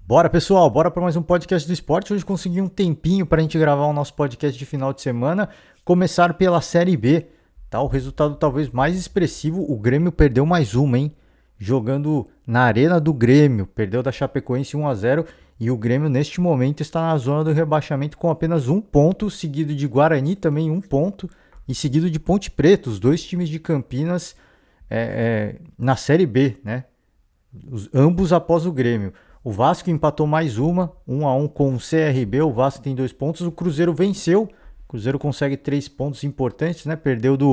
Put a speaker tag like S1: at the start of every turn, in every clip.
S1: Bora, pessoal, bora para mais um podcast do esporte. Hoje consegui um tempinho para a gente gravar o nosso podcast de final de semana. Começar pela Série B. Tá, o resultado talvez mais expressivo, o Grêmio perdeu mais uma, hein? Jogando na arena do Grêmio, perdeu da Chapecoense 1-0 e o Grêmio neste momento está na zona do rebaixamento com apenas um ponto, seguido de Guarani também um ponto e seguido de Ponte Preta, os dois times de Campinas na Série B, né? Ambos após o Grêmio. O Vasco empatou mais uma, 1-1 com o CRB. O Vasco tem 2 pontos. O Cruzeiro venceu. O Cruzeiro consegue 3 pontos importantes, né? Perdeu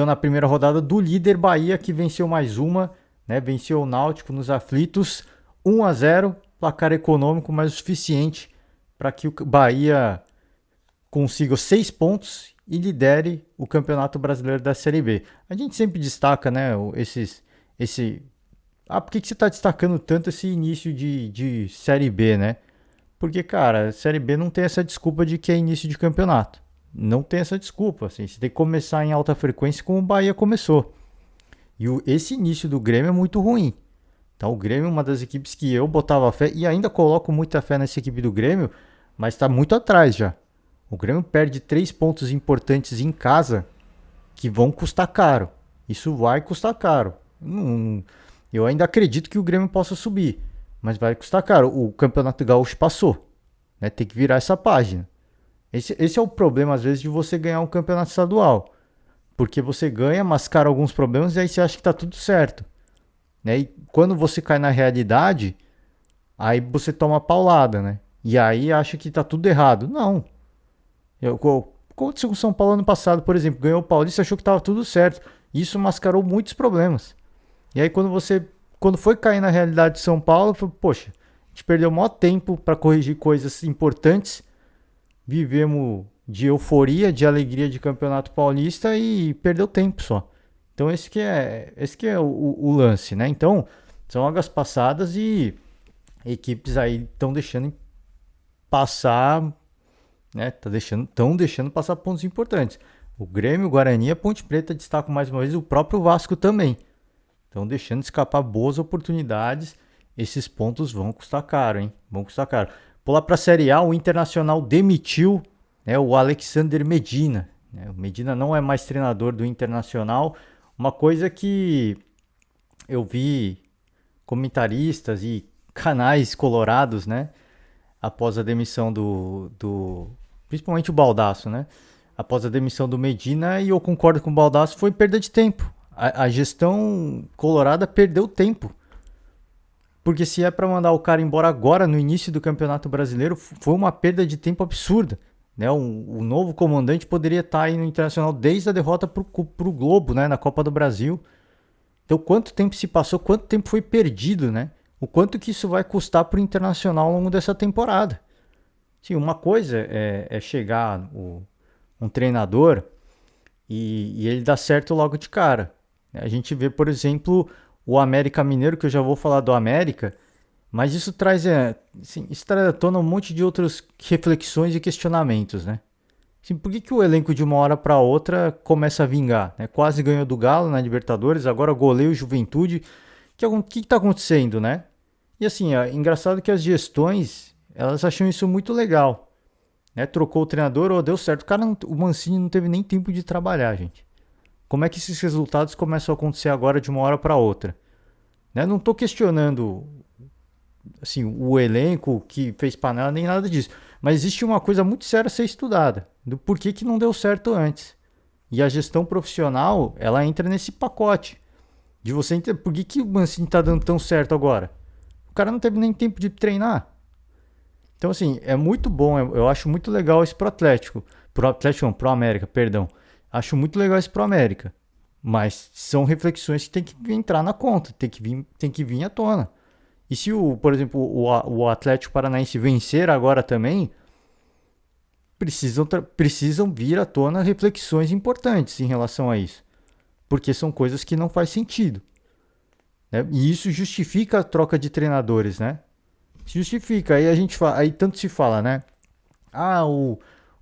S1: na primeira rodada do líder Bahia, que venceu mais uma, né? Venceu o Náutico nos aflitos, 1-0, placar econômico, mas o suficiente para que o Bahia consiga 6 pontos e lidere o Campeonato Brasileiro da Série B. A gente sempre destaca, né, por que você está destacando tanto esse início de Série B, né? Porque, cara, a Série B não tem essa desculpa de que é início de campeonato. Não tem essa desculpa, assim. Você tem que começar em alta frequência como o Bahia começou. E esse início do Grêmio é muito ruim. Então, o Grêmio é uma das equipes que eu botava fé, e ainda coloco muita fé nessa equipe do Grêmio, mas está muito atrás já. O Grêmio perde 3 pontos importantes em casa que vão custar caro. Isso vai custar caro. Eu ainda acredito que o Grêmio possa subir, mas vai custar caro. O Campeonato Gaúcho passou, né? Tem que virar essa página. Esse é o problema, às vezes, de você ganhar um campeonato estadual. Porque você ganha, mascara alguns problemas e aí você acha que está tudo certo. Né? E quando você cai na realidade, aí você toma paulada, né? E aí acha que está tudo errado. Não. Aconteceu com o São Paulo ano passado, por exemplo. Ganhou o Paulista, achou que estava tudo certo. Isso mascarou muitos problemas. E aí quando foi cair na realidade de São Paulo, foi, poxa, a gente perdeu o maior tempo para corrigir coisas importantes, vivemos de euforia, de alegria de Campeonato Paulista e perdeu tempo só. Então esse que é o lance, né? Então, são águas passadas e equipes aí estão deixando passar, né? Estão deixando passar pontos importantes. O Grêmio, o Guarani e a Ponte Preta destacam mais uma vez, o próprio Vasco também. Estão deixando escapar boas oportunidades. Esses pontos vão custar caro, hein? Vão custar caro. Pular para a Série A, o Internacional demitiu, né, o Alexander Medina. Né? O Medina não é mais treinador do Internacional. Uma coisa que eu vi comentaristas e canais colorados, né? Após a demissão principalmente o Baldasso, né? Após a demissão do Medina, e eu concordo com o Baldasso, foi perda de tempo. A gestão colorada perdeu tempo. Porque se é para mandar o cara embora agora, no início do Campeonato Brasileiro, foi uma perda de tempo absurda. Né? O novo comandante poderia estar aí no Internacional desde a derrota para o Globo, né? Na Copa do Brasil. Então, quanto tempo se passou, quanto tempo foi perdido, né? O quanto que isso vai custar para o Internacional ao longo dessa temporada. Sim, uma coisa é chegar um treinador e ele dá certo logo de cara. A gente vê, por exemplo, o América Mineiro, que eu já vou falar do América, mas isso traz à tona um monte de outras reflexões e questionamentos, né? Assim, por que o elenco de uma hora para outra começa a vingar? Né? Quase ganhou do Galo na Libertadores, agora goleia o Juventude. O que está acontecendo, né? E assim, é engraçado que as gestões, elas acham isso muito legal. Né? Trocou o treinador, deu certo. O Mancini não teve nem tempo de trabalhar, gente. Como é que esses resultados começam a acontecer agora de uma hora para outra? Né? Não estou questionando assim, o elenco que fez panela, nem nada disso. Mas existe uma coisa muito séria a ser estudada, do porquê que não deu certo antes. E a gestão profissional, ela entra nesse pacote. De você entender por que o Mancini está dando tão certo agora. O cara não teve nem tempo de treinar. Então, assim, é muito bom. Eu acho muito legal isso pro Atlético. Pro América, perdão. Acho muito legal isso pro América. Mas são reflexões que tem que entrar na conta. Tem que vir à tona. E se, por exemplo, o Atlético Paranaense vencer agora também, precisam vir à tona reflexões importantes em relação a isso. Porque são coisas que não faz sentido. Né? E isso justifica a troca de treinadores, né? Justifica. Aí tanto se fala, né?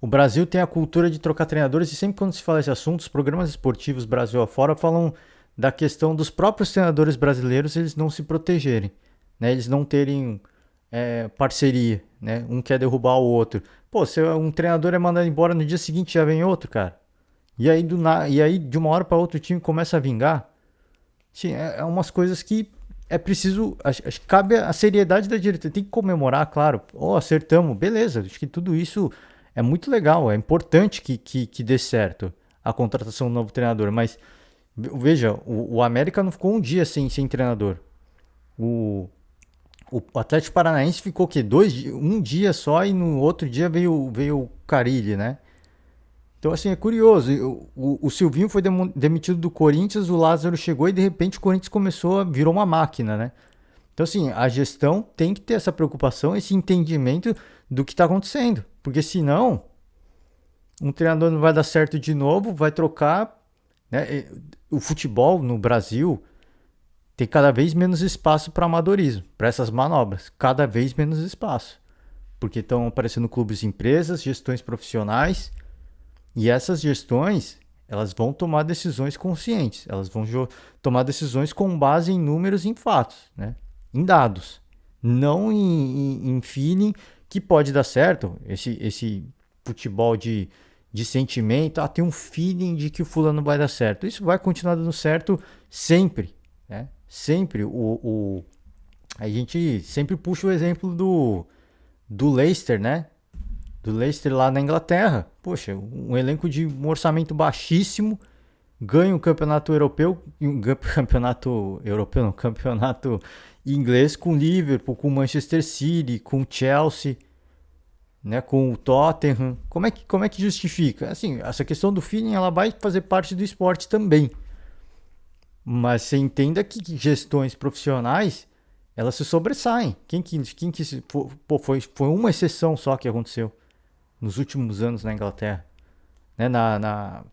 S1: O Brasil tem a cultura de trocar treinadores e sempre quando se fala esse assunto, os programas esportivos Brasil afora falam da questão dos próprios treinadores brasileiros eles não se protegerem, né? Eles não terem parceria, né? Um quer derrubar o outro. Pô, se um treinador é mandado embora no dia seguinte já vem outro, cara. E aí de uma hora para outra o time começa a vingar. Sim, é umas coisas que é preciso. Acho que cabe a seriedade da diretoria. Tem que comemorar, claro. Oh, acertamos, beleza. Acho que tudo isso é muito legal. É importante que dê certo a contratação do novo treinador. Mas veja, o América não ficou um dia sem treinador. O, o Atlético Paranaense ficou o quê? Um dia só e no outro dia veio o Carille, né? Então, assim, é curioso. O Silvinho foi demitido do Corinthians, o Lázaro chegou e de repente o Corinthians virou uma máquina, né? Então, assim, a gestão tem que ter essa preocupação, esse entendimento do que está acontecendo. Porque senão, um treinador não vai dar certo de novo, vai trocar. Né? O futebol no Brasil tem cada vez menos espaço para amadorismo, para essas manobras. Cada vez menos espaço. Porque estão aparecendo clubes e empresas, gestões profissionais. E essas gestões, elas vão tomar decisões conscientes. Elas vão tomar decisões com base em números e em fatos, né? Em dados. Não em feeling que pode dar certo. Esse futebol de sentimento. Ah, tem um feeling de que o fulano vai dar certo. Isso vai continuar dando certo sempre, né? Sempre. A gente sempre puxa o exemplo do Leicester, né? Do Leicester lá na Inglaterra. Poxa, um elenco de um orçamento baixíssimo, ganha um campeonato europeu, um campeonato inglês com Liverpool, com Manchester City, com Chelsea, né, com o Tottenham. Como é que justifica? Assim, essa questão do feeling ela vai fazer parte do esporte também. Mas você entenda que gestões profissionais elas se sobressaem. Foi uma exceção só que aconteceu nos últimos anos na Inglaterra. Né? Na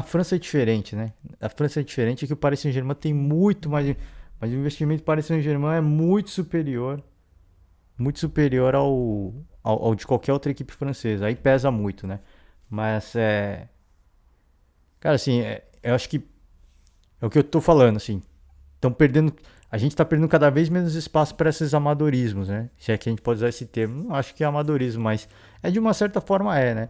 S1: França é diferente, né? A França é diferente, que o Paris Saint-Germain tem muito mais. Mas o investimento do Paris Saint-Germain é muito superior ao de qualquer outra equipe francesa. Aí pesa muito, né? Mas cara, assim, eu acho que é o que eu tô falando, assim. Estão perdendo. A gente está perdendo cada vez menos espaço para esses amadorismos, né? Se é que a gente pode usar esse termo. Não acho que é amadorismo, mas de uma certa forma né?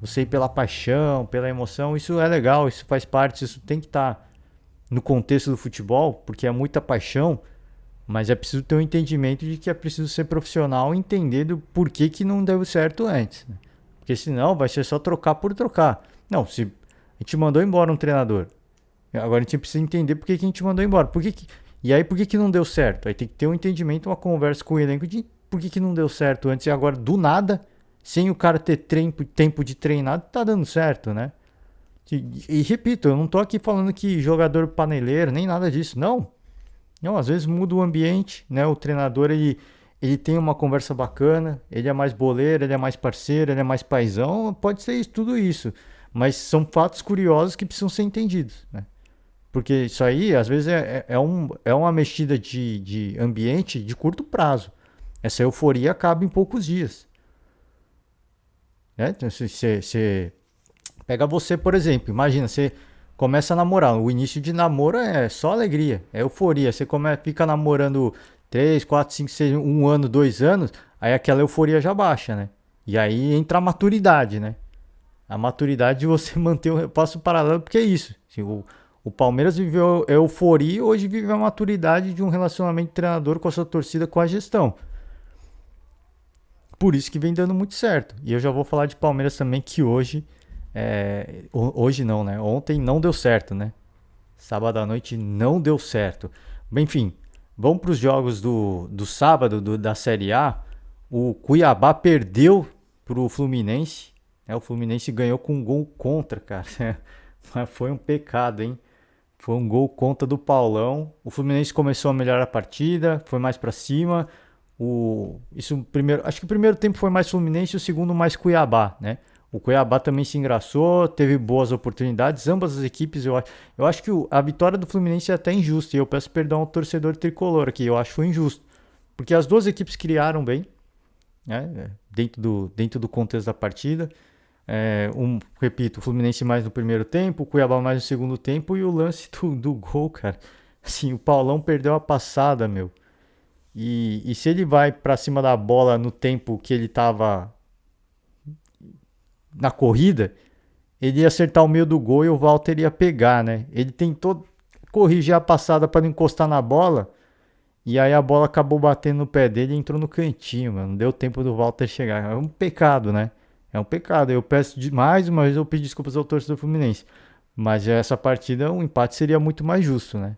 S1: Você ir pela paixão, pela emoção, isso é legal, isso faz parte, isso tem que estar no contexto do futebol, porque é muita paixão, mas é preciso ter um entendimento de que é preciso ser profissional e entender do porquê que não deu certo antes. Né? Porque senão vai ser só trocar por trocar. Não, se a gente mandou embora um treinador, agora a gente precisa entender por que a gente mandou embora. E aí por que não deu certo? Aí tem que ter um entendimento, uma conversa com o elenco de por que não deu certo antes e agora do nada, sem o cara ter tempo de treinar, tá dando certo, né? E repito, eu não tô aqui falando que jogador paneleiro, nem nada disso, não. Não, às vezes muda o ambiente, né? O treinador, ele tem uma conversa bacana, ele é mais boleiro, ele é mais parceiro, ele é mais paizão, pode ser isso, tudo isso. Mas são fatos curiosos que precisam ser entendidos, né? Porque isso aí, às vezes, é uma mexida de ambiente de curto prazo. Essa euforia acaba em poucos dias. Né? Então, se você pega você, por exemplo, imagina, você começa a namorar. O início de namoro é só alegria, é euforia. Você fica namorando 3, 4, 5, 6, 1 ano, 2 anos, aí aquela euforia já baixa, né? E aí entra a maturidade, né? A maturidade de você manter o passo paralelo, porque é isso. Assim, o Palmeiras viveu a euforia e hoje vive a maturidade de um relacionamento de treinador com a sua torcida, com a gestão. Por isso que vem dando muito certo. E eu já vou falar de Palmeiras também, que hoje... hoje não, né? Ontem não deu certo, né? Sábado à noite não deu certo. Bem, enfim, vamos para os jogos do sábado da Série A. O Cuiabá perdeu para o Fluminense. O Fluminense ganhou com um gol contra, cara. Mas foi um pecado, hein? Foi um gol contra do Paulão. O Fluminense começou a melhorar a partida, foi mais para cima. Acho que o primeiro tempo foi mais Fluminense e o segundo mais Cuiabá, né? O Cuiabá também se engraçou, teve boas oportunidades, ambas as equipes. Eu acho que a vitória do Fluminense é até injusta, e eu peço perdão ao torcedor tricolor aqui, eu acho que foi injusto. Porque as duas equipes criaram bem, né, dentro do contexto da partida. Repito, o Fluminense mais no primeiro tempo, o Cuiabá mais no segundo tempo, e o lance do gol, cara. Assim, o Paulão perdeu a passada, meu. E se ele vai para cima da bola no tempo que ele estava na corrida, ele ia acertar o meio do gol e o Walter ia pegar, né? Ele tentou corrigir a passada para não encostar na bola, e aí a bola acabou batendo no pé dele e entrou no cantinho, mano. Não deu tempo do Walter chegar. É um pecado, né? É um pecado. Eu peço mais uma vez, eu pedi desculpas ao torcedor do Fluminense. Mas essa partida, um empate seria muito mais justo, né?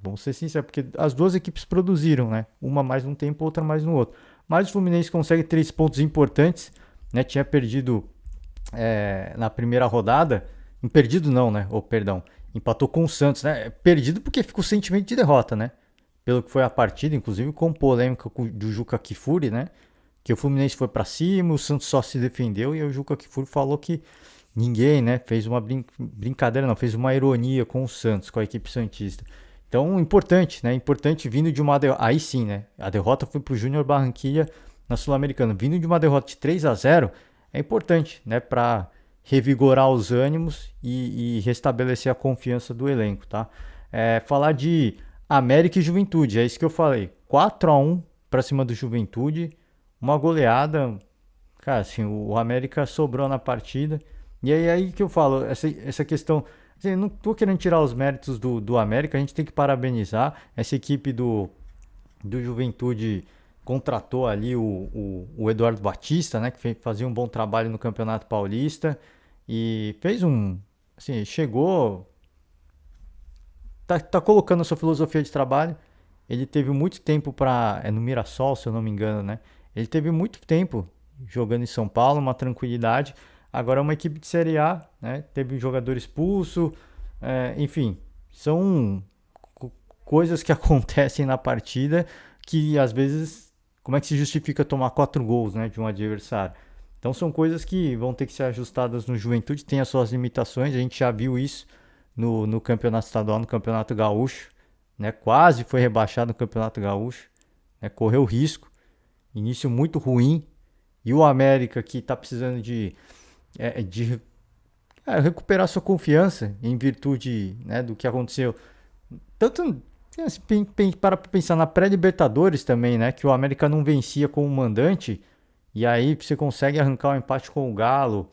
S1: Vamos ser sinceros, porque as duas equipes produziram, né? Uma mais num tempo, outra mais no outro. Mas o Fluminense consegue 3 pontos importantes, né? Tinha perdido na primeira rodada. Perdido não, né? Perdão. Empatou com o Santos, né? Perdido porque fica o sentimento de derrota, né? Pelo que foi a partida, inclusive com polêmica do Juca Kfouri, né? Que o Fluminense foi para cima, o Santos só se defendeu e o Juca Kfouri falou que ninguém, né? Fez uma brincadeira, não, fez uma ironia com o Santos, com a equipe santista. Então, importante, né? Importante vindo de uma derrota. Aí sim, né? A derrota foi pro Júnior Barranquilla na Sul-Americana. Vindo de uma derrota de 3-0, é importante, né? Para revigorar os ânimos e restabelecer a confiança do elenco, tá? Falar de América e Juventude, é isso que eu falei. 4-1 para cima do Juventude, uma goleada. Cara, assim, o América sobrou na partida. E aí que eu falo, essa questão. Assim, não tô querendo tirar os méritos do América, a gente tem que parabenizar. Essa equipe do Juventude contratou ali o Eduardo Batista, né, que fazia um bom trabalho no Campeonato Paulista e fez assim, chegou, tá colocando a sua filosofia de trabalho. Ele teve muito tempo no Mirassol, se eu não me engano, né? Ele teve muito tempo jogando em São Paulo, uma tranquilidade. Agora é uma equipe de Série A, né? Teve um jogador expulso, enfim, são coisas que acontecem na partida que às vezes, como é que se justifica tomar 4 gols, né, de um adversário? Então são coisas que vão ter que ser ajustadas no Juventude, tem as suas limitações, a gente já viu isso no Campeonato Estadual, no Campeonato Gaúcho, né? Quase foi rebaixado no Campeonato Gaúcho, né? Correu risco, início muito ruim, e o América que está precisando de recuperar sua confiança em virtude, né, do que aconteceu. Tanto assim, para pensar na pré-Libertadores também, né, que o América não vencia como mandante, e aí você consegue arrancar um empate com o Galo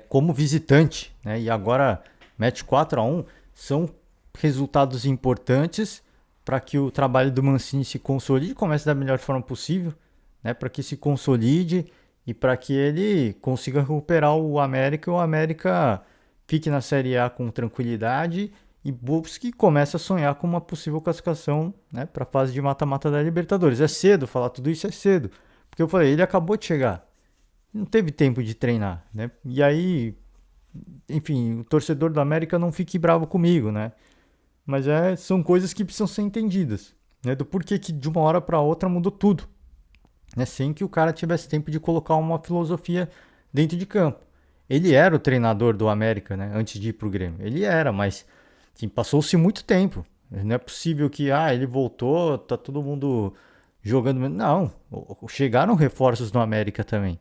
S1: como visitante, né, e agora mete 4-1, são resultados importantes para que o trabalho do Mancini se consolide, comece da melhor forma possível, né, para que se consolide e para que ele consiga recuperar o América e o América fique na Série A com tranquilidade e busque e comece a sonhar com uma possível classificação, né, para a fase de mata-mata da Libertadores. É cedo falar tudo isso, é cedo, porque eu falei, ele acabou de chegar, não teve tempo de treinar, né? E aí, enfim, o torcedor do América não fique bravo comigo, né? Mas são coisas que precisam ser entendidas, né? Do porquê que de uma hora para outra mudou tudo, né? Sem que o cara tivesse tempo de colocar uma filosofia dentro de campo. Ele era o treinador do América, né? Antes de ir pro Grêmio. Ele era, mas assim, passou-se muito tempo. Não é possível que ele voltou, tá todo mundo jogando. Não, chegaram reforços no América também.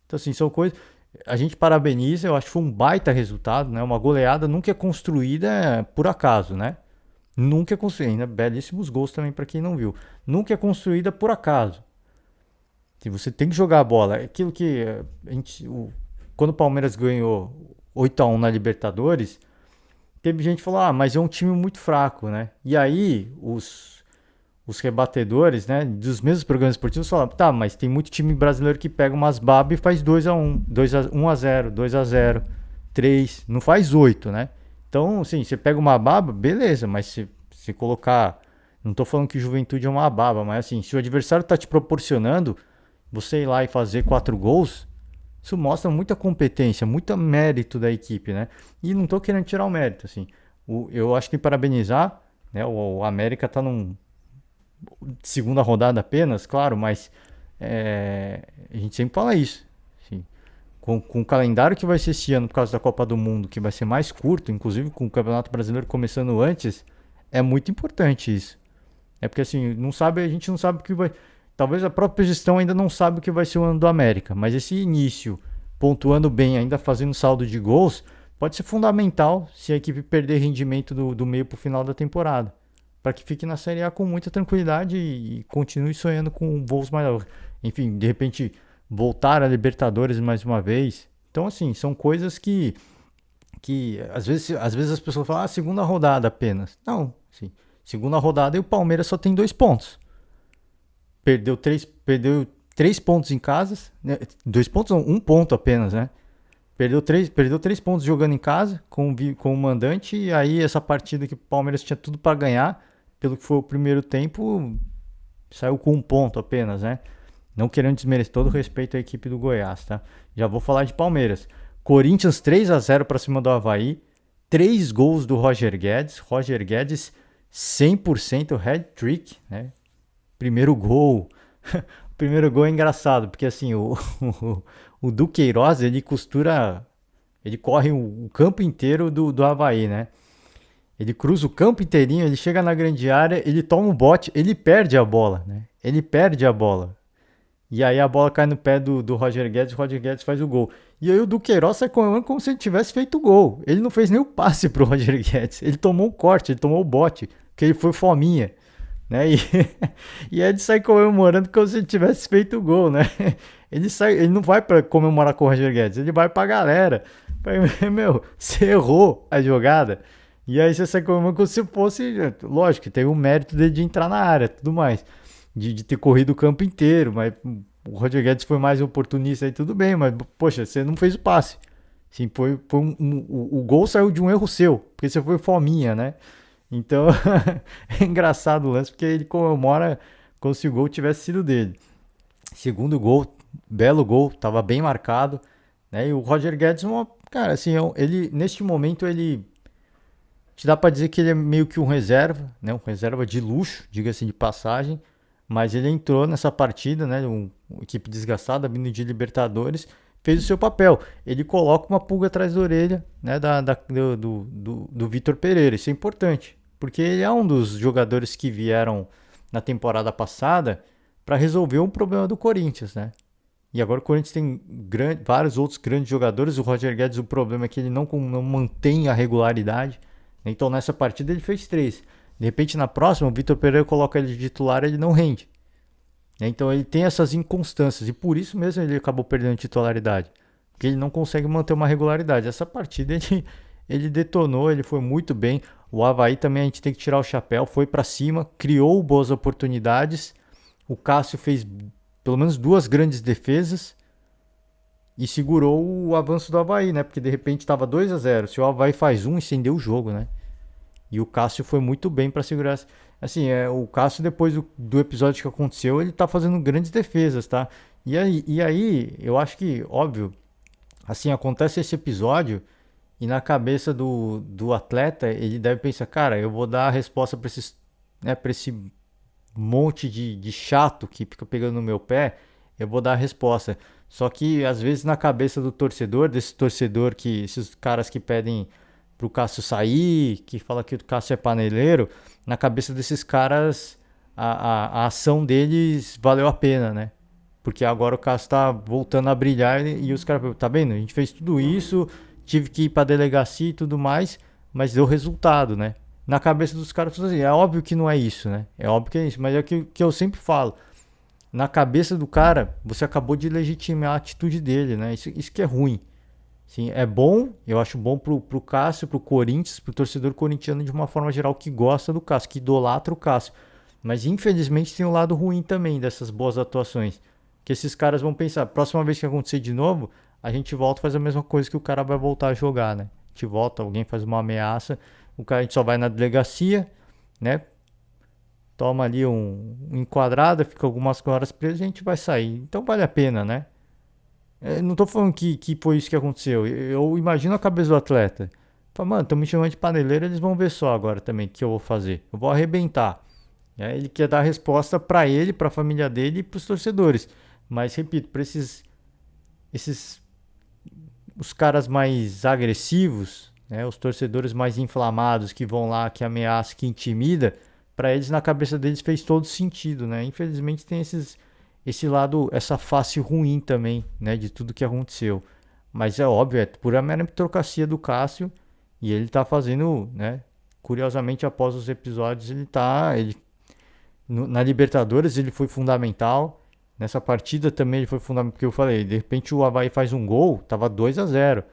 S1: Então, assim, são coisas. A gente parabeniza, eu acho que foi um baita resultado, né? Uma goleada nunca é construída por acaso, né? Nunca é construída. Belíssimos gols também para quem não viu. Nunca é construída por acaso. Você tem que jogar a bola. É aquilo que quando o Palmeiras ganhou 8-1 na Libertadores, teve gente que falou, mas é um time muito fraco, né? E aí os rebatedores, né, dos mesmos programas esportivos falaram, tá, mas tem muito time brasileiro que pega umas babas e faz 2-1, 1-0, 2-0, 3, não faz 8, né? Então, assim, você pega uma baba, beleza, mas se você colocar, não tô falando que Juventude é uma baba, mas assim, se o adversário tá te proporcionando você ir lá e fazer 4 gols, isso mostra muita competência, muito mérito da equipe, né? E não tô querendo tirar o mérito, assim. Eu acho que tem que parabenizar, né? O América tá num segunda rodada apenas, claro, mas a gente sempre fala isso. Assim, com o calendário que vai ser esse ano por causa da Copa do Mundo, que vai ser mais curto, inclusive com o Campeonato Brasileiro começando antes, é muito importante isso. É porque assim, a gente não sabe o que vai. Talvez a própria gestão ainda não sabe o que vai ser o ano do América, mas esse início, pontuando bem, ainda fazendo saldo de gols, pode ser fundamental se a equipe perder rendimento do meio para o final da temporada. para que fique na Série A com muita tranquilidade e continue sonhando com voos maiores. Enfim, de repente voltar a Libertadores mais uma vez. Então, assim, são coisas que às vezes as pessoas falam, segunda rodada apenas. Não, sim. Segunda rodada e o Palmeiras só tem 2 pontos. Perdeu 3 pontos em casa, né? 2 pontos não, 1 ponto apenas, né? Perdeu 3 pontos jogando em casa com o mandante, e aí essa partida que o Palmeiras tinha tudo para ganhar, pelo que foi o primeiro tempo, saiu com 1 ponto apenas, né? Não querendo desmerecer, todo o respeito à equipe do Goiás, tá? Já vou falar de Palmeiras. Corinthians 3-0 para cima do Avaí, 3 gols do Roger Guedes 100% hat-trick, né? Primeiro gol. O primeiro gol é engraçado, porque assim, o Duqueiroz, ele corre o campo inteiro do Avaí, né? Ele cruza o campo inteirinho, ele chega na grande área, ele toma um bote, ele perde a bola, né? Ele perde a bola. E aí a bola cai no pé do Roger Guedes, o Roger Guedes faz o gol. E aí o Duqueiroz sai comemorando como se ele tivesse feito o gol. Ele não fez nem o passe pro Roger Guedes, ele tomou o corte, ele tomou o bote, porque ele foi fominha. Né? E aí ele sai comemorando como se ele tivesse feito o gol, né? Ele não vai para comemorar com o Roger Guedes, ele vai pra galera. Meu, você errou a jogada. E aí você sai comemorando como se fosse. Lógico que tem o mérito dele de entrar na área, tudo mais. De ter corrido o campo inteiro, mas o Roger Guedes foi mais oportunista aí, tudo bem, mas poxa, você não fez o passe. Sim, o gol saiu de um erro seu, porque você foi fominha, né? Então, é engraçado o lance, porque ele comemora como se o gol tivesse sido dele. Segundo gol, belo gol, tava bem marcado, né? E o Roger Guedes, cara, assim, ele, neste momento, ele te dá pra dizer que ele é meio que um reserva, né? Um reserva de luxo, diga-se de passagem, mas ele entrou nessa partida, né? Uma equipe desgastada, vindo de Libertadores, fez o seu papel. Ele coloca uma pulga atrás da orelha, né, do Vitor Pereira. Isso é importante, porque ele é um dos jogadores que vieram na temporada passada para resolver um problema do Corinthians, né? E agora o Corinthians tem vários outros grandes jogadores. O Roger Guedes, o problema é que ele não mantém a regularidade. Então nessa partida ele fez 3. De repente na próxima o Vitor Pereira coloca ele de titular e ele não rende. Então ele tem essas inconstâncias e por isso mesmo ele acabou perdendo titularidade, porque ele não consegue manter uma regularidade. Essa partida ele detonou, ele foi muito bem. O Avaí também a gente tem que tirar o chapéu, foi para cima, criou boas oportunidades. O Cássio fez pelo menos 2 grandes defesas e segurou o avanço do Avaí, né? Porque de repente estava 2-0. Se o Avaí faz incendeu o jogo, né? E o Cássio foi muito bem para segurar. Assim, o Cássio, depois do episódio que aconteceu, ele tá fazendo grandes defesas, tá? E aí, eu acho que, óbvio, assim, acontece esse episódio e na cabeça do atleta, ele deve pensar, cara, eu vou dar a resposta para esse monte de chato que fica pegando no meu pé, eu vou dar a resposta. Só que, às vezes, na cabeça do torcedor, esses caras que pedem pro Cássio sair, que fala que o Cássio é paneleiro, na cabeça desses caras a ação deles valeu a pena, né? Porque agora o Cássio tá voltando a brilhar e os caras, tá vendo? A gente fez tudo isso, tive que ir pra delegacia e tudo mais, mas deu resultado, né? Na cabeça dos caras, assim, é óbvio que não é isso, né? É óbvio que é isso, mas é o que eu sempre falo. Na cabeça do cara, você acabou de legitimar a atitude dele, né? Isso que é ruim. Sim, é bom, eu acho bom pro Cássio, pro Corinthians, pro torcedor corintiano de uma forma geral que gosta do Cássio, que idolatra o Cássio. Mas infelizmente tem um lado ruim também dessas boas atuações. Que esses caras vão pensar, próxima vez que acontecer de novo, a gente volta e faz a mesma coisa que o cara vai voltar a jogar, né? A gente volta, alguém faz uma ameaça, a gente só vai na delegacia, né? Toma ali um enquadrado, fica algumas horas preso e a gente vai sair. Então vale a pena, né? Não tô falando que foi isso que aconteceu. Eu imagino a cabeça do atleta. Fala, mano, estão me chamando de paneleiro, eles vão ver só agora também o que eu vou fazer. Eu vou arrebentar. Ele quer dar a resposta para ele, para a família dele e para os torcedores. Mas, repito, para os caras mais agressivos, né, os torcedores mais inflamados que vão lá, que ameaçam, que intimida, para eles, na cabeça deles, fez todo sentido, né? Infelizmente tem esse lado, essa face ruim também, né, de tudo que aconteceu. Mas é óbvio, é pura meritocracia do Cássio e ele tá fazendo, né, curiosamente, após os episódios, na Libertadores ele foi fundamental. Nessa partida também ele foi fundamental, porque eu falei, de repente o Avaí faz um gol, tava 2-0.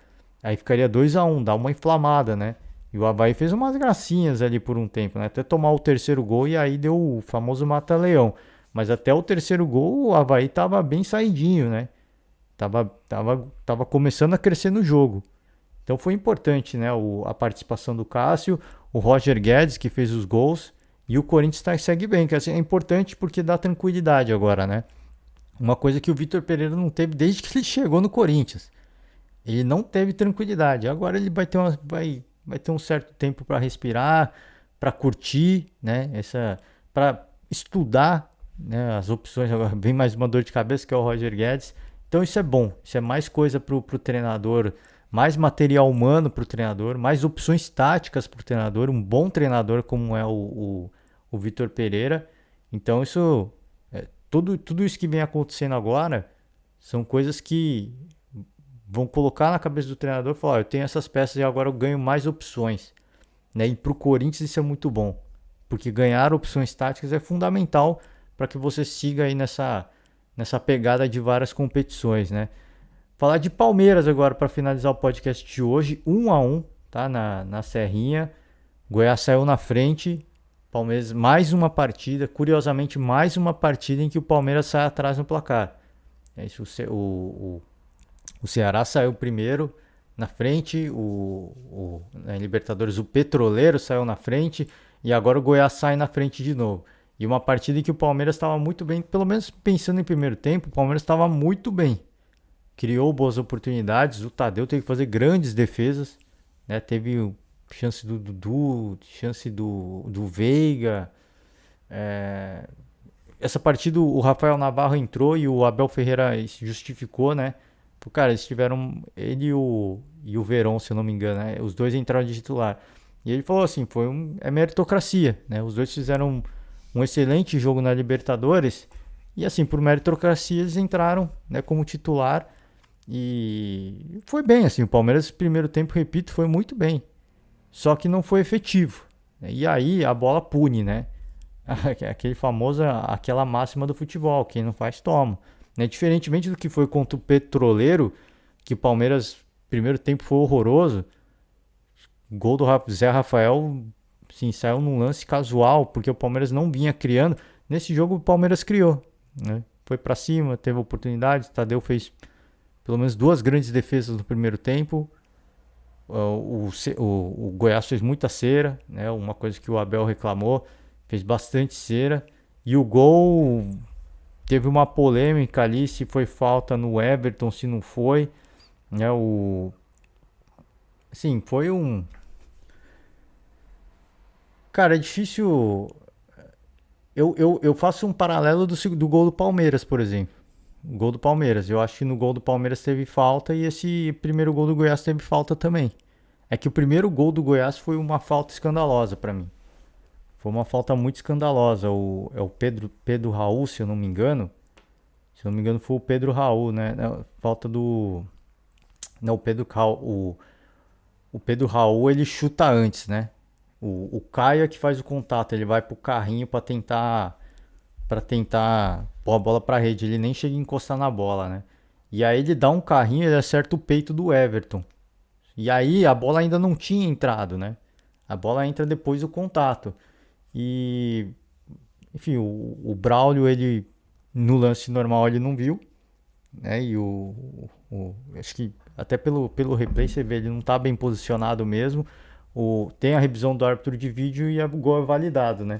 S1: Aí ficaria 2-1, dá uma inflamada, né? E o Avaí fez umas gracinhas ali por um tempo, né? Até tomar o terceiro gol e aí deu o famoso mata-leão. Mas até o terceiro gol o Avaí tava bem saidinho, né? Tava começando a crescer no jogo. Então foi importante, né? A participação do Cássio, o Roger Guedes que fez os gols e o Corinthians segue bem, que assim, é importante porque dá tranquilidade agora, né? Uma coisa que o Vitor Pereira não teve desde que ele chegou no Corinthians. Ele não teve tranquilidade. Agora ele vai ter um certo tempo para respirar, para curtir, né? Para estudar, né? As opções. Agora vem mais uma dor de cabeça que é o Roger Guedes. Então isso é bom. Isso é mais coisa para o treinador, mais material humano para o treinador, mais opções táticas para o treinador. Um bom treinador como é o Vitor Pereira. Então tudo isso que vem acontecendo agora são coisas que vão colocar na cabeça do treinador e falar, eu tenho essas peças e agora eu ganho mais opções, né? E para o Corinthians isso é muito bom, porque ganhar opções táticas é fundamental para que você siga aí nessa pegada de várias competições, né? Falar de Palmeiras agora para finalizar o podcast de hoje, 1-1, tá? Na Serrinha, Goiás saiu na frente, Palmeiras mais uma partida, curiosamente mais uma partida em que o Palmeiras sai atrás no placar. É isso, o Ceará saiu primeiro na frente, na Libertadores o Petroleiro saiu na frente e agora o Goiás sai na frente de novo. E uma partida em que o Palmeiras estava muito bem, pelo menos pensando em primeiro tempo, o Palmeiras estava muito bem. Criou boas oportunidades, o Tadeu teve que fazer grandes defesas, né? Teve chance do Dudu, chance do Veiga. Essa partida o Rafael Navarro entrou e o Abel Ferreira se justificou, né? Cara, eles tiveram. Ele e o Verón, se eu não me engano, né? Os dois entraram de titular. E ele falou assim: é meritocracia, né? Os dois fizeram um excelente jogo na Libertadores. E assim, por meritocracia, eles entraram, né, como titular. E foi bem, assim. O Palmeiras, primeiro tempo, repito, foi muito bem. Só que não foi efetivo. E aí a bola pune, né? Aquela máxima do futebol: quem não faz, toma. Né? Diferentemente do que foi contra o Petroleiro, que o Palmeiras, primeiro tempo, foi horroroso. O gol do Zé Rafael, sim, saiu num lance casual, porque o Palmeiras não vinha criando. Nesse jogo o Palmeiras criou, né? Foi pra cima, teve oportunidade. Tadeu fez pelo menos 2 grandes defesas no primeiro tempo. O Goiás fez muita cera, né? Uma coisa que o Abel reclamou, fez bastante cera. E o gol, teve uma polêmica ali, se foi falta no Everton, se não foi, né? Assim, foi um... Cara, é difícil... Eu faço um paralelo do gol do Palmeiras, por exemplo. O gol do Palmeiras. Eu acho que no gol do Palmeiras teve falta e esse primeiro gol do Goiás teve falta também. É que o primeiro gol do Goiás foi uma falta escandalosa pra mim. Foi uma falta muito escandalosa. É o Pedro Raul, se eu não me engano. Se eu não me engano foi o Pedro Raul, né? Falta do... Não, o Pedro Raul, ele chuta antes, né? O Caio é que faz o contato. Ele vai pro carrinho pra tentar pôr a bola pra rede. Ele nem chega a encostar na bola, né? E aí ele dá um carrinho e ele acerta o peito do Everton. E aí a bola ainda não tinha entrado, né? A bola entra depois do contato. E... Enfim, o Braulio, ele... No lance normal ele não viu, né? E acho que até pelo replay você vê, ele não tá bem posicionado mesmo. Tem a revisão do árbitro de vídeo e o gol é validado, né?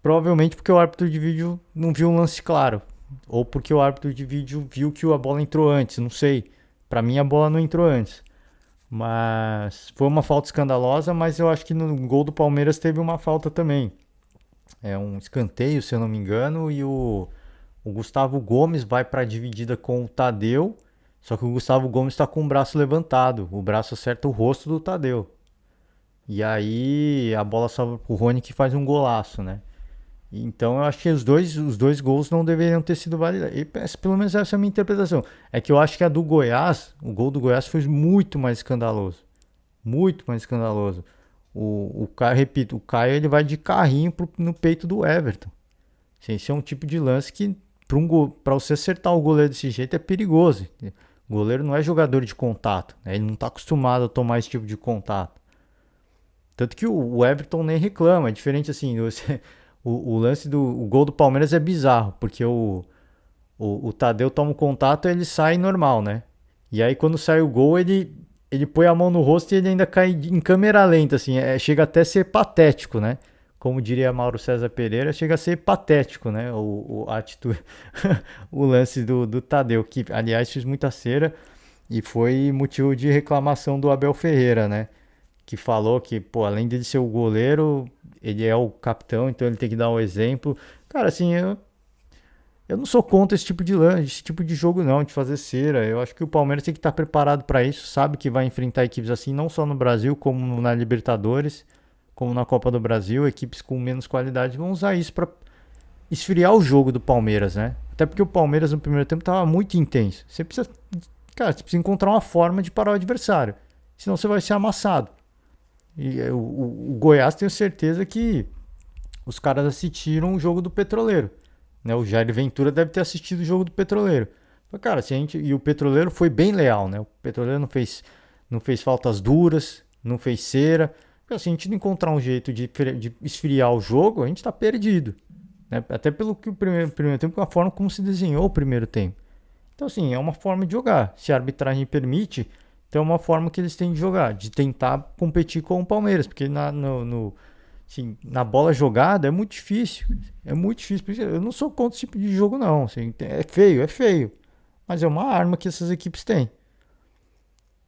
S1: Provavelmente porque o árbitro de vídeo não viu um lance claro. Ou porque o árbitro de vídeo viu que a bola entrou antes, não sei. Pra mim a bola não entrou antes. Mas foi uma falta escandalosa, mas eu acho que no gol do Palmeiras teve uma falta também. É um escanteio, se eu não me engano, e o Gustavo Gomes vai para a dividida com o Tadeu, só que o Gustavo Gomes está com o braço levantado, o braço acerta o rosto do Tadeu. E aí a bola sobra pro Rony que faz um golaço, né? Então eu acho que os dois gols não deveriam ter sido validados. Pelo menos essa é a minha interpretação. É que eu acho que a do Goiás, o gol do Goiás foi muito mais escandaloso. Muito mais escandaloso. O Caio, repito, o Caio ele vai de carrinho no peito do Everton. Assim, esse é um tipo de lance que para você acertar o goleiro desse jeito é perigoso. O goleiro não é jogador de contato, né? Ele não está acostumado a tomar esse tipo de contato. Tanto que o Everton nem reclama, é diferente assim. O lance o gol do Palmeiras é bizarro, porque o Tadeu toma o contato e ele sai normal, né? E aí quando sai o gol, ele põe a mão no rosto e ele ainda cai em câmera lenta, assim, chega até a ser patético, né? Como diria Mauro César Pereira, chega a ser patético, né? A atitude, o lance do Tadeu, que aliás fez muita cera e foi motivo de reclamação do Abel Ferreira, né? Que falou que, pô, além de ser o goleiro, ele é o capitão, então ele tem que dar um exemplo. Cara, assim, eu não sou contra esse tipo de jogo, não, de fazer cera. Eu acho que o Palmeiras tem que estar preparado para isso, sabe que vai enfrentar equipes assim, não só no Brasil, como na Libertadores, como na Copa do Brasil. Equipes com menos qualidade vão usar isso para esfriar o jogo do Palmeiras, né? Até porque o Palmeiras no primeiro tempo estava muito intenso. Você precisa encontrar uma forma de parar o adversário, senão você vai ser amassado. E o Goiás, tenho certeza que os caras assistiram o jogo do Petroleiro. Né? O Jair Ventura deve ter assistido o jogo do Petroleiro. Cara, e o Petroleiro foi bem leal, né? O Petroleiro não fez faltas duras, não fez cera. Se a gente não encontrar um jeito de esfriar o jogo, a gente está perdido. Né? Até pelo que o primeiro tempo, a forma como se desenhou o primeiro tempo. Então, assim, é uma forma de jogar. Se a arbitragem permite, então é uma forma que eles têm de jogar, de tentar competir com o Palmeiras, porque assim, na bola jogada é muito difícil. É muito difícil. Porque eu não sou contra esse tipo de jogo, não. Assim, é feio. Mas é uma arma que essas equipes têm.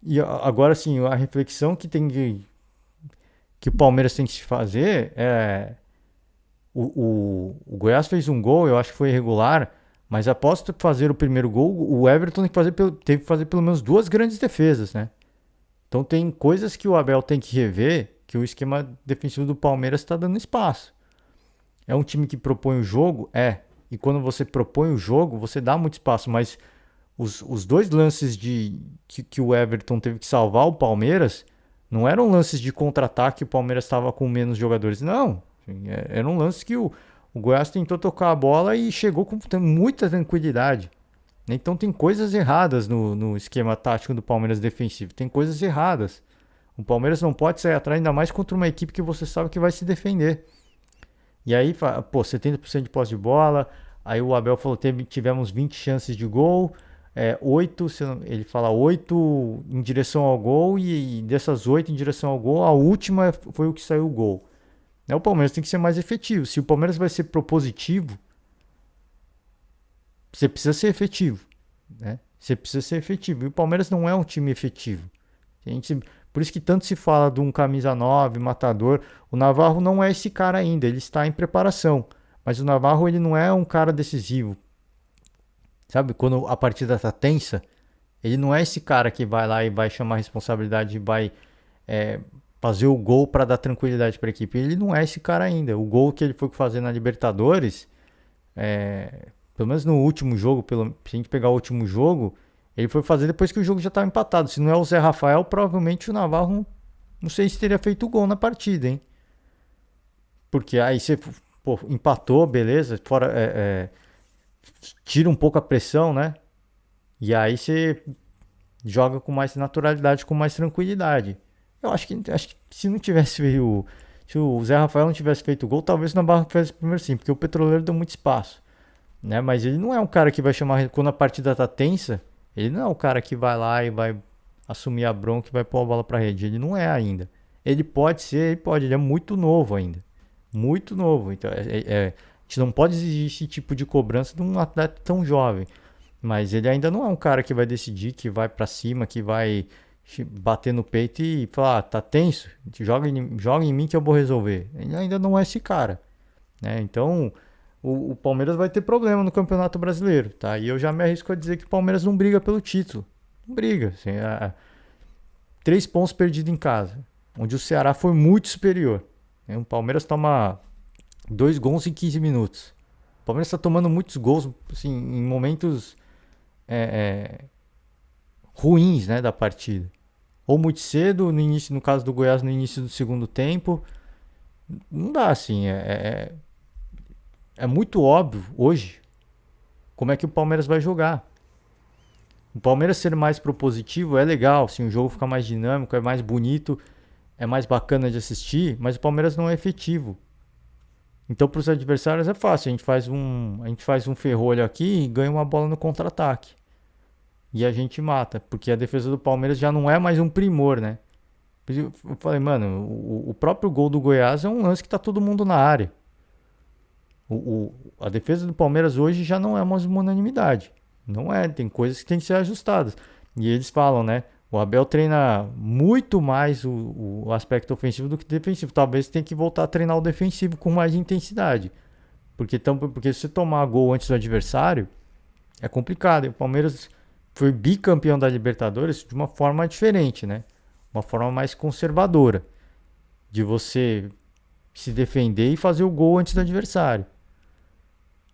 S1: E agora, sim, a reflexão que o Palmeiras tem que se fazer é. O Goiás fez um gol, eu acho que foi irregular, mas após fazer o primeiro gol, o Everton teve que fazer pelo menos duas grandes defesas, né? Então tem coisas que o Abel tem que rever, que o esquema defensivo do Palmeiras está dando espaço. É um time que propõe o jogo? É. E quando você propõe o jogo, você dá muito espaço, mas os dois lances que o Everton teve que salvar o Palmeiras não eram lances de contra-ataque, o Palmeiras estava com menos jogadores, não. Eram lances que o Goiás tentou tocar a bola e chegou com muita tranquilidade. Então tem coisas erradas no esquema tático do Palmeiras defensivo. Tem coisas erradas. O Palmeiras não pode sair atrás, ainda mais contra uma equipe que você sabe que vai se defender. E aí, pô, 70% de posse de bola. Aí o Abel falou, tivemos 20 chances de gol. 8, ele fala 8 em direção ao gol. E dessas 8 em direção ao gol, a última foi o que saiu o gol. O Palmeiras tem que ser mais efetivo. Se o Palmeiras vai ser propositivo, você precisa ser efetivo. Né? Você precisa ser efetivo. E o Palmeiras não é um time efetivo. Por isso que tanto se fala de um camisa 9, matador. O Navarro não é esse cara ainda. Ele está em preparação. Mas o Navarro ele não é um cara decisivo. Sabe? Quando a partida está tensa, ele não é esse cara que vai lá e vai chamar a responsabilidade e vai fazer o gol para dar tranquilidade para a equipe. Ele não é esse cara ainda. O gol que ele foi fazer na Libertadores, pelo menos no último jogo, se a gente pegar o último jogo, ele foi fazer depois que o jogo já estava empatado. Se não é o Zé Rafael, provavelmente o Navarro não sei se teria feito o gol na partida, hein? Porque aí você empatou, beleza, tira um pouco a pressão, né? E aí você joga com mais naturalidade, com mais tranquilidade. Eu acho que se não tivesse feito. Se o Zé Rafael não tivesse feito o gol, talvez o Navarro fizesse primeiro sim, porque o Petroleiro deu muito espaço. Né? Mas ele não é um cara que vai chamar. Quando a partida tá tensa, ele não é o cara que vai lá e vai assumir a bronca e vai pôr a bola pra rede. Ele não é ainda. Ele pode ser, ele é muito novo ainda. Muito novo. Então, a gente não pode exigir esse tipo de cobrança de um atleta tão jovem. Mas ele ainda não é um cara que vai decidir, que vai pra cima, que vai bater no peito e falar, tá tenso? Joga em mim que eu vou resolver. Ele ainda não é esse cara. Né? Então, o Palmeiras vai ter problema no Campeonato Brasileiro. Tá? E eu já me arrisco a dizer que o Palmeiras não briga pelo título. Não briga. Assim, 3 pontos perdidos em casa, onde o Ceará foi muito superior. O Palmeiras toma 2 gols em 15 minutos. O Palmeiras está tomando muitos gols assim, em momentos ruins, né, da partida. ou muito cedo, no início, no caso do Goiás, no início do segundo tempo. Não dá assim, é muito óbvio hoje como é que o Palmeiras vai jogar. O Palmeiras ser mais propositivo é legal, assim, o jogo fica mais dinâmico, é mais bonito, é mais bacana de assistir, mas o Palmeiras não é efetivo. Então, para os adversários é fácil, a gente faz um ferrolho aqui e ganha uma bola no contra-ataque. E a gente mata, porque a defesa do Palmeiras já não é mais um primor, né? Eu falei, mano, o próprio gol do Goiás é um lance que tá todo mundo na área. A defesa do Palmeiras hoje já não é mais uma unanimidade. Não é, tem coisas que tem que ser ajustadas. E eles falam, né? O Abel treina muito mais o aspecto ofensivo do que defensivo. Talvez tenha que voltar a treinar o defensivo com mais intensidade. Porque se você tomar gol antes do adversário, é complicado. E o Palmeiras foi bicampeão da Libertadores de uma forma diferente, né? Uma forma mais conservadora. De você se defender e fazer o gol antes do adversário.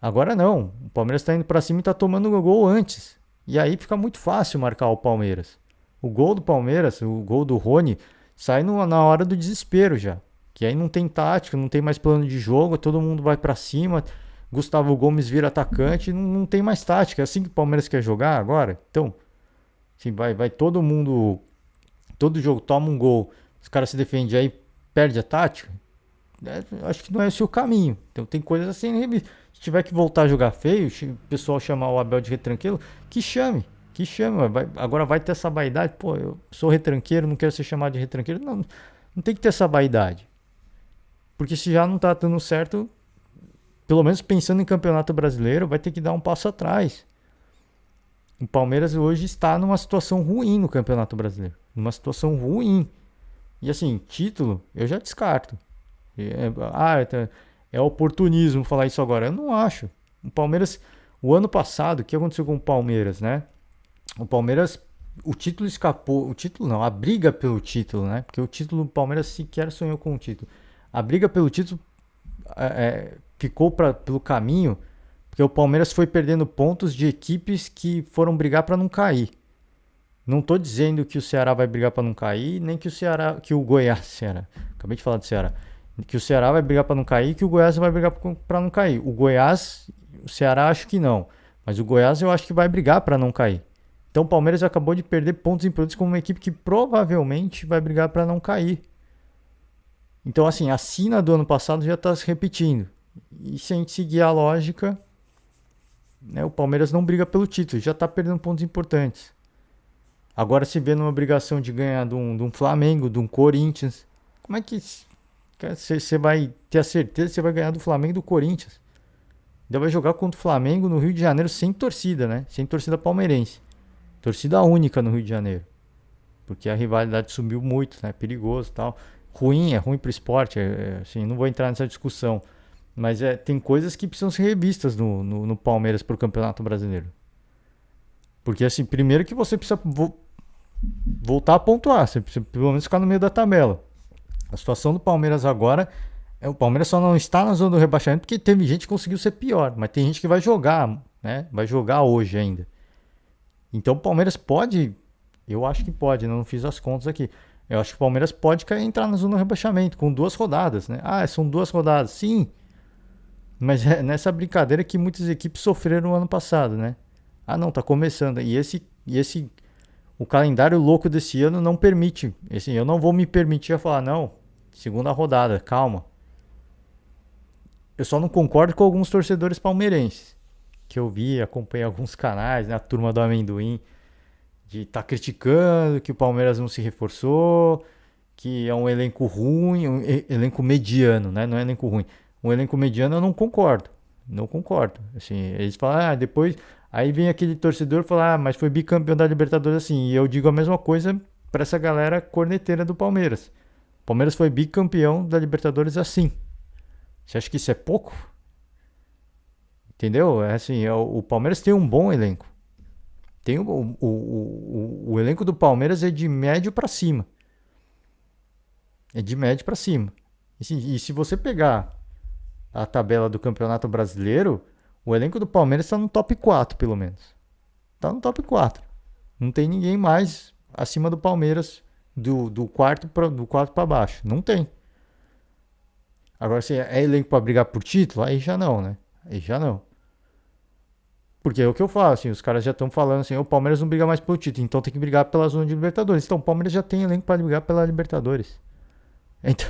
S1: Agora não. O Palmeiras está indo para cima e está tomando o gol antes. E aí fica muito fácil marcar o Palmeiras. O gol do Palmeiras, o gol do Rony, sai na hora do desespero já. Que aí não tem tática, não tem mais plano de jogo, todo mundo vai para cima. Gustavo Gomes vira atacante, não tem mais tática. É assim que o Palmeiras quer jogar agora. Então, assim, vai todo mundo, todo jogo toma um gol, os caras se defendem aí, perde a tática. Acho que não é esse o caminho. Então tem coisas assim. Se tiver que voltar a jogar feio, o pessoal chamar o Abel de retranqueiro, que chame. Que chame. Agora vai ter essa vaidade. Pô, eu sou retranqueiro, não quero ser chamado de retranqueiro. Não, não tem que ter essa vaidade. Porque se já não tá dando certo, pelo menos pensando em campeonato brasileiro, vai ter que dar um passo atrás. O Palmeiras hoje está numa situação ruim no campeonato brasileiro. Numa situação ruim. E assim, título, eu já descarto. É oportunismo falar isso agora. Eu não acho. O Palmeiras, o ano passado, o que aconteceu com o Palmeiras, né? O Palmeiras, o título escapou. O título não, a briga pelo título, né? Porque o título do Palmeiras sequer sonhou com o título. A briga pelo título ficou pelo caminho, porque o Palmeiras foi perdendo pontos de equipes que foram brigar para não cair. Não estou dizendo que o Ceará vai brigar para não cair, nem que o Goiás, acabei de falar do Ceará, que o Ceará vai brigar para não cair, que o Goiás vai brigar para não cair. O Goiás, o Ceará acho que não, mas o Goiás eu acho que vai brigar para não cair. Então o Palmeiras acabou de perder pontos importantes com uma equipe que provavelmente vai brigar para não cair. Então assim, a sina do ano passado já está se repetindo. E se a gente seguir a lógica, né, o Palmeiras não briga pelo título, já está perdendo pontos importantes. Agora se vê numa obrigação de ganhar de um Flamengo, de um Corinthians. Como é que você vai ter a certeza que você vai ganhar do Flamengo e do Corinthians? Ainda vai jogar contra o Flamengo no Rio de Janeiro sem torcida, né? Sem torcida palmeirense. Torcida única no Rio de Janeiro. Porque a rivalidade subiu muito, né? Perigoso e tal. É ruim pro esporte. Assim, não vou entrar nessa discussão. Mas tem coisas que precisam ser revistas no Palmeiras pro Campeonato Brasileiro. Porque assim, primeiro que você precisa voltar a pontuar. Você precisa pelo menos ficar no meio da tabela. A situação do Palmeiras agora, o Palmeiras só não está na zona do rebaixamento porque teve gente que conseguiu ser pior, mas tem gente que vai jogar, né? Vai jogar hoje ainda. Então o Palmeiras pode, eu acho que pode, não fiz as contas aqui. Eu acho que o Palmeiras pode entrar na zona do rebaixamento com 2 rodadas, né? Ah, são 2 rodadas, sim. Mas é nessa brincadeira que muitas equipes sofreram no ano passado, né? Ah, não, tá começando. E o calendário louco desse ano não permite. Assim, eu não vou me permitir a falar, não, segunda rodada, calma. Eu só não concordo com alguns torcedores palmeirenses. Que eu vi, acompanhei alguns canais, né? A turma do amendoim, de estar criticando que o Palmeiras não se reforçou, que é um elenco ruim, um elenco mediano, né? Não é elenco ruim. Um elenco mediano eu não concordo. Não concordo. Assim, eles falam, depois. Aí vem aquele torcedor e fala, mas foi bicampeão da Libertadores assim. E eu digo a mesma coisa para essa galera corneteira do Palmeiras. O Palmeiras foi bicampeão da Libertadores assim. Você acha que isso é pouco? Entendeu? É assim, o Palmeiras tem um bom elenco. Tem o elenco do Palmeiras é de médio para cima. É de médio para cima. E se você pegar a tabela do Campeonato Brasileiro, o elenco do Palmeiras está no top 4, pelo menos. Está no top 4. Não tem ninguém mais acima do Palmeiras do quarto para baixo. Não tem. Agora, se é elenco para brigar por título, aí já não, né? Aí já não. Porque é o que eu falo, assim, os caras já estão falando assim, o Palmeiras não briga mais pelo título, então tem que brigar pela zona de Libertadores. Então o Palmeiras já tem elenco para brigar pela Libertadores. Então,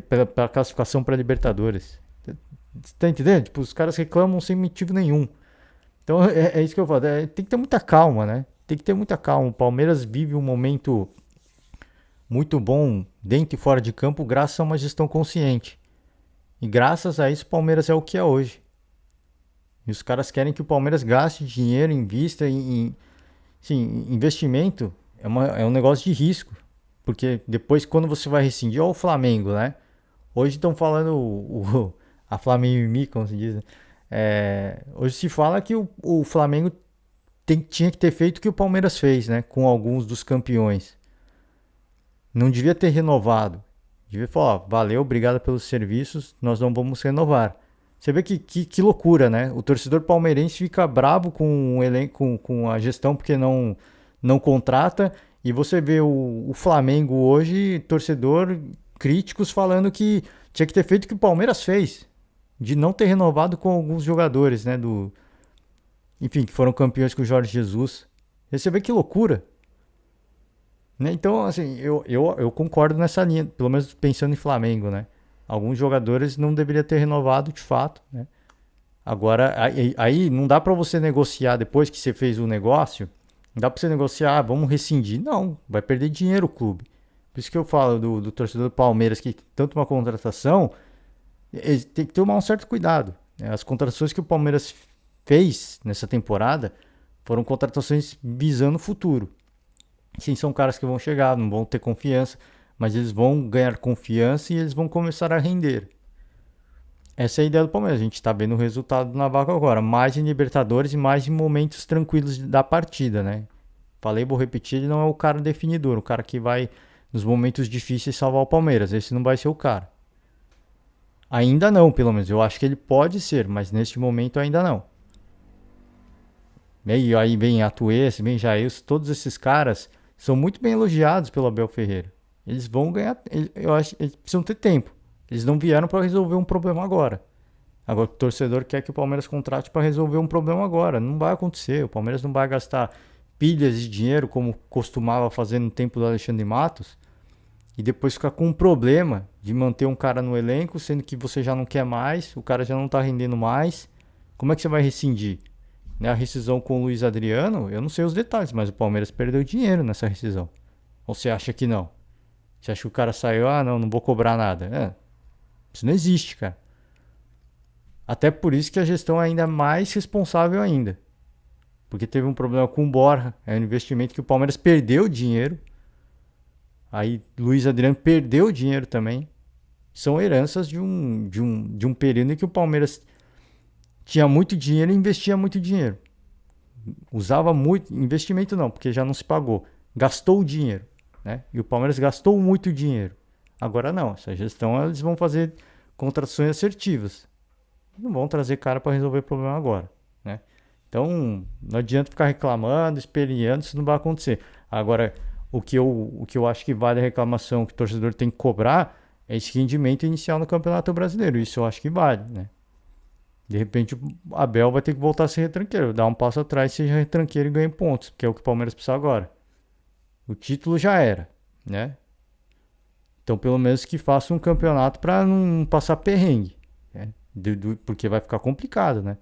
S1: pela classificação para Libertadores. Você tá entendendo? Tipo, os caras reclamam sem motivo nenhum. Então é isso que eu falo. Tem que ter muita calma, né? Tem que ter muita calma. O Palmeiras vive um momento muito bom dentro e fora de campo graças a uma gestão consciente. E graças a isso o Palmeiras é o que é hoje. E os caras querem que o Palmeiras gaste dinheiro, invista em sim, investimento é um negócio de risco. Porque depois quando você vai rescindir, olha o Flamengo, né? Hoje estão falando a Flamengo, como se diz, né? Hoje se fala que o Flamengo tinha que ter feito o que o Palmeiras fez, né? Com alguns dos campeões. Não devia ter renovado. Devia falar, ó, valeu, obrigado pelos serviços, nós não vamos renovar. Você vê que loucura, né? O torcedor palmeirense fica bravo com o elenco, com a gestão porque não contrata. E você vê o Flamengo hoje, torcedor, críticos falando que tinha que ter feito o que o Palmeiras fez. De não ter renovado com alguns jogadores, né? Enfim, que foram campeões com o Jorge Jesus. E você vê que loucura. Né? Então, assim, eu concordo nessa linha, pelo menos pensando em Flamengo, né? Alguns jogadores não deveriam ter renovado de fato, né? Agora, aí não dá para você negociar depois que você fez o negócio, não dá para você negociar, vamos rescindir. Não, vai perder dinheiro o clube. Por isso que eu falo do torcedor do Palmeiras, que tanto uma contratação, tem que tomar um certo cuidado. Né? As contratações que o Palmeiras fez nessa temporada foram contratações visando o futuro. Sim, são caras que vão chegar, não vão ter confiança, mas eles vão ganhar confiança e eles vão começar a render. Essa é a ideia do Palmeiras. A gente está vendo o resultado do Navarro agora. Mais em Libertadores e mais em momentos tranquilos da partida, né? Falei, vou repetir, ele não é o cara definidor, o cara que vai, nos momentos difíceis, salvar o Palmeiras. Esse não vai ser o cara. Ainda não, pelo menos. Eu acho que ele pode ser, mas neste momento ainda não. E aí vem Atuesta, vem Jair, todos esses caras são muito bem elogiados pelo Abel Ferreira. Eles vão ganhar, eu acho, eles precisam ter tempo. Eles não vieram para resolver um problema agora. Agora o torcedor quer que o Palmeiras contrate para resolver um problema agora. Não vai acontecer. O Palmeiras não vai gastar pilhas de dinheiro como costumava fazer no tempo do Alexandre Matos e depois ficar com um problema de manter um cara no elenco, sendo que você já não quer mais, o cara já não está rendendo mais. Como é que você vai rescindir? Né, a rescisão com o Luiz Adriano, eu não sei os detalhes, mas o Palmeiras perdeu dinheiro nessa rescisão. Ou você acha que não? Você acha que o cara saiu, não vou cobrar nada. Isso não existe, cara. Até por isso que a gestão é ainda mais responsável ainda. Porque teve um problema com o Borja, é um investimento que o Palmeiras perdeu dinheiro. Aí Luiz Adriano perdeu dinheiro também. São heranças de um período em que o Palmeiras tinha muito dinheiro e investia muito dinheiro. Usava muito, investimento não, porque já não se pagou. Gastou o dinheiro, né? E o Palmeiras gastou muito dinheiro. Agora não, essa gestão eles vão fazer contratações assertivas. Não vão trazer cara para resolver o problema agora, né? Então, não adianta ficar reclamando, esperneando, isso não vai acontecer. Agora, o que eu acho que vale a reclamação, que o torcedor tem que cobrar, é esse rendimento inicial no Campeonato Brasileiro. Isso eu acho que vale, né? De repente o Abel vai ter que voltar a ser retranqueiro, dar um passo atrás, seja retranqueiro e ganhe pontos, que é o que o Palmeiras precisa agora. O título já era, né? Então pelo menos que faça um campeonato para não passar perrengue, né? Porque vai ficar complicado, né?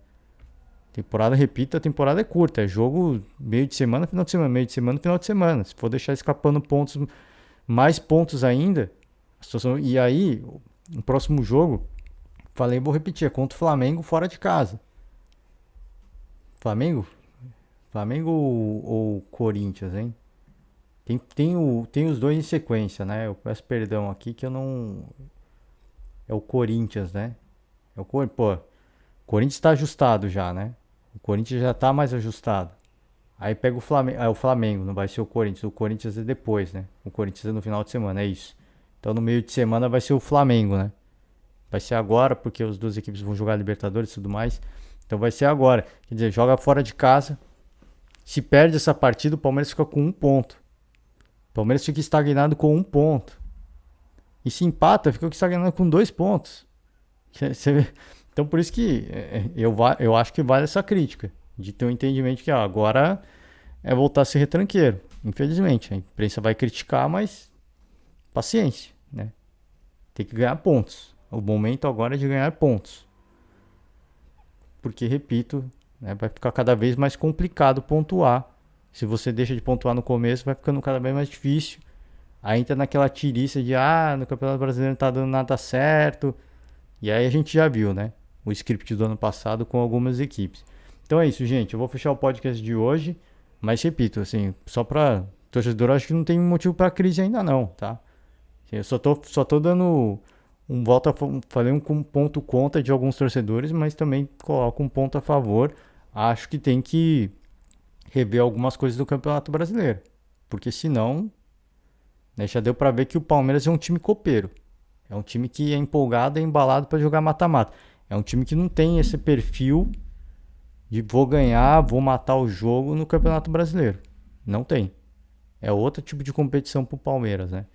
S1: Temporada, repito, a temporada é curta, é jogo meio de semana, final de semana, meio de semana, final de semana. Se for deixar escapando pontos, mais pontos ainda, a situação... E aí, no próximo jogo, falei, vou repetir, é contra o Flamengo fora de casa. Flamengo? Flamengo ou Corinthians, hein? Tem os dois em sequência, né? Eu peço perdão aqui que eu não... É o Corinthians, né? Pô, o Corinthians tá ajustado já, né? O Corinthians já tá mais ajustado. Aí pega o Flamengo. O Flamengo, não vai ser o Corinthians. O Corinthians é depois, né? O Corinthians é no final de semana, é isso. Então no meio de semana vai ser o Flamengo, né? Vai ser agora, porque as duas equipes vão jogar Libertadores e tudo mais. Então vai ser agora. Quer dizer, joga fora de casa. Se perde essa partida, o Palmeiras fica com 1 ponto. Palmeiras fica estagnado com 1 ponto. E se empata, fica estagnado com 2 pontos. Então por isso que eu acho que vale essa crítica. De ter um entendimento que agora é voltar a ser retranqueiro. Infelizmente, a imprensa vai criticar, mas paciência, né? Tem que ganhar pontos. O momento agora é de ganhar pontos. Porque, repito, né, vai ficar cada vez mais complicado pontuar. Se você deixa de pontuar no começo, vai ficando cada vez mais difícil. Aí entra naquela tiriça de no Campeonato Brasileiro não tá dando nada certo. E aí a gente já viu, né? O script do ano passado com algumas equipes. Então é isso, gente. Eu vou fechar o podcast de hoje. Mas repito, assim, só pra torcedor, acho que não tem motivo pra crise ainda não, tá? Eu só tô dando falei um ponto contra de alguns torcedores, mas também coloco um ponto a favor. Acho que tem que rever algumas coisas do Campeonato Brasileiro. Porque senão, né, já deu pra ver que o Palmeiras é um time copeiro. É um time que é empolgado e embalado pra jogar mata-mata. É um time que não tem esse perfil de vou ganhar, vou matar o jogo no Campeonato Brasileiro. Não tem. É outro tipo de competição pro Palmeiras, né?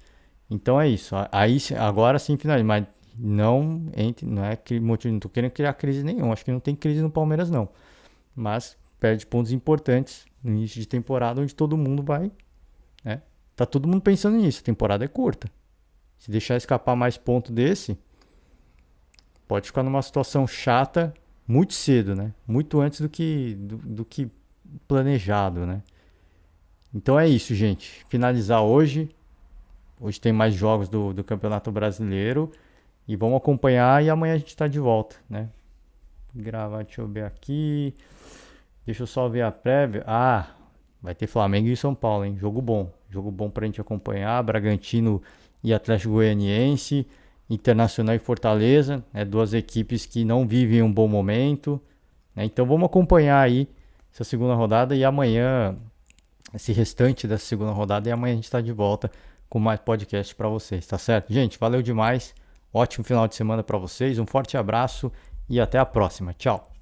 S1: Então é isso. Aí agora sim finaliza, mas não é motivo, não tô querendo criar crise nenhuma. Acho que não tem crise no Palmeiras não. Mas perde pontos importantes no início de temporada onde todo mundo vai, né? Tá todo mundo pensando nisso. A temporada é curta. Se deixar escapar mais ponto desse, pode ficar numa situação chata muito cedo, né? Muito antes do que planejado, né? Então é isso, gente. Finalizar hoje. Hoje tem mais jogos do Campeonato Brasileiro. E vamos acompanhar e amanhã a gente tá de volta, né? Gravar, deixa eu ver aqui. Deixa eu só ver a prévia. Vai ter Flamengo e São Paulo, hein? Jogo bom. Jogo bom pra gente acompanhar. Bragantino e Atlético Goianiense. Internacional e Fortaleza. Né? Duas equipes que não vivem um bom momento. Né? Então vamos acompanhar aí essa segunda rodada. E amanhã, esse restante dessa segunda rodada. E amanhã a gente tá de volta com mais podcast para vocês, tá certo? Gente, valeu demais. Ótimo final de semana para vocês. Um forte abraço e até a próxima. Tchau.